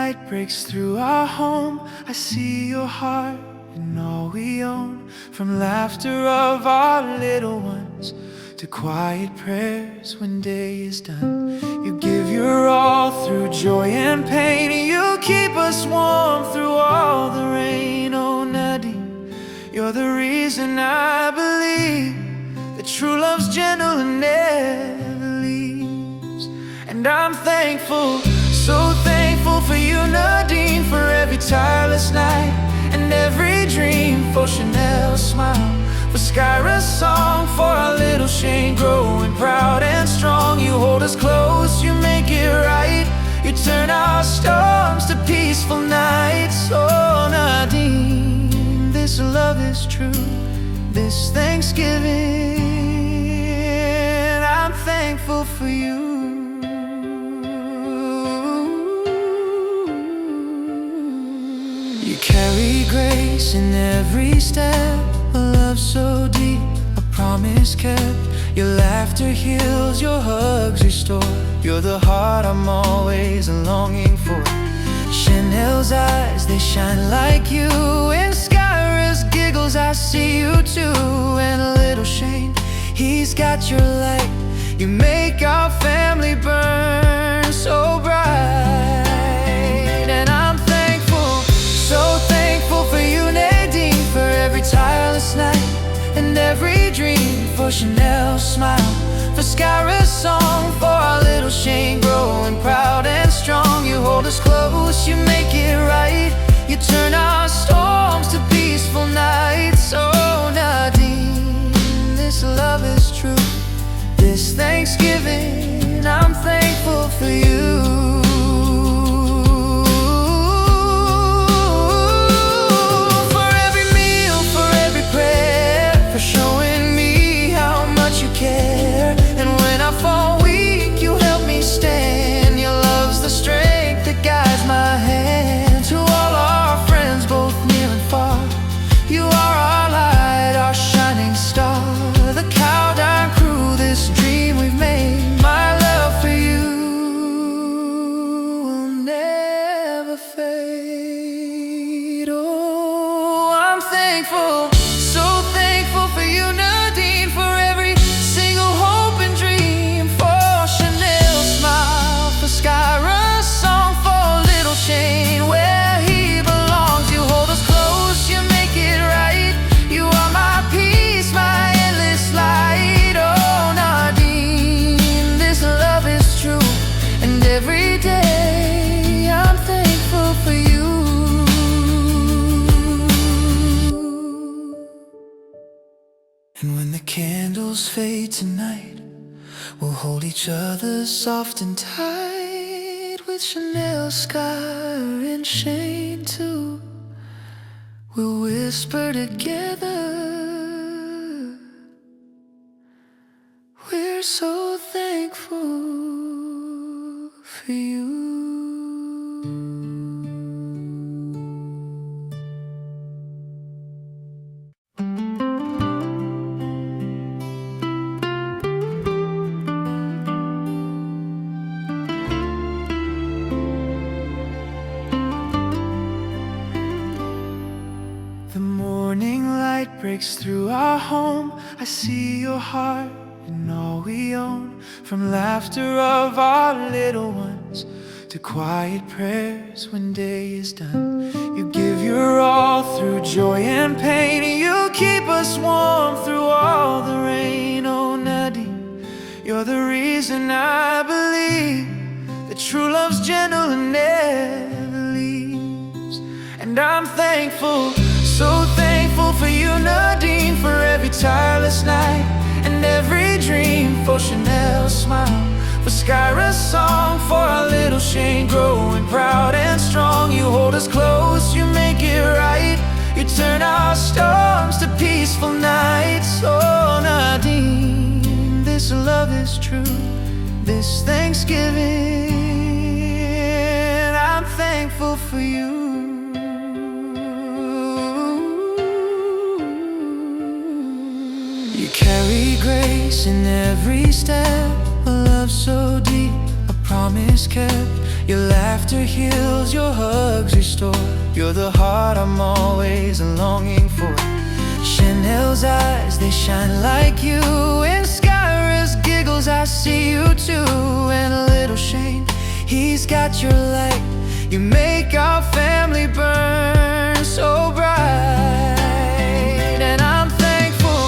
light breaks through our home, I see your heart in all we own. From laughter of our little ones to quiet prayers when day is done. You give your all through joy and pain. You keep us warm through all the rain. Oh Nadine, you're the reason I believe that true love's gentle and never leaves. And I'm thankful, so thankful for you, Nadine, for every tireless night and every dream, for Chanel's smile, for Skyra's song, for our little Shane growing proud and strong. You hold us close, you make it right, you turn our storms to peaceful nights. Oh Nadine, this love is true, this Thanksgiving I'm thankful for you. You carry grace in every step, a love so deep, a promise kept. Your laughter heals, your hugs restore. You're the heart I'm always longing for. Chanel's eyes, they shine like you. In Skyra's giggles, I see you too. And little Shane, he's got your light. You make our family burn so bright. And I'm thankful, so thankful for you, Nadine, for every tireless night and every dream, for Chanel's smile, for Skyra's song, for our little Shane growing proud and strong. You hold us close, you make it right, you turn our storms to peaceful nights. Oh Nadine, this love is true, this Thanksgiving I'm thankful for you. So thankful for you, Nadine, for every single hope and dream, for Chanel's smile, for Skyra's song, for little Shane where he belongs. You hold us close, you make it right, you are my peace, my endless light. Oh Nadine, this love is true, and every day I'm thankful for you. And when the candles fade tonight, we'll hold each other soft and tight. With Chanel, Skyra, and Shane too, we'll whisper together, we're so thankful for you. Breaks through our home, I see your heart in all we own. From laughter of our little ones to quiet prayers when day is done. You give your all through joy and pain. You keep us warm through all the rain. Oh Nadine, you're the reason I believe that true love's gentle and never leaves. And I'm thankful, so thankful for you, Nadine, for every tireless night and every dream, for Chanel's smile, for Skyra's song, for our little Shane growing proud and strong. You hold us close, you make it right, you turn our storms to peaceful nights. Oh Nadine, this love is true, this Thanksgiving I'm thankful for you. You carry grace in every step, a love so deep, a promise kept. Your laughter heals, your restore. You're the heart I'm always longing for. Chanel's eyes, they shine like you. In Skyra's giggles, I see you too. And a little Shane, he's got your light. You make our family burn so bright. And I'm thankful,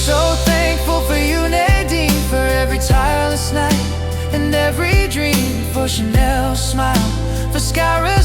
so thankful for you, Nadine, for every tireless night and every dream, for Chanel's smile, for Skyra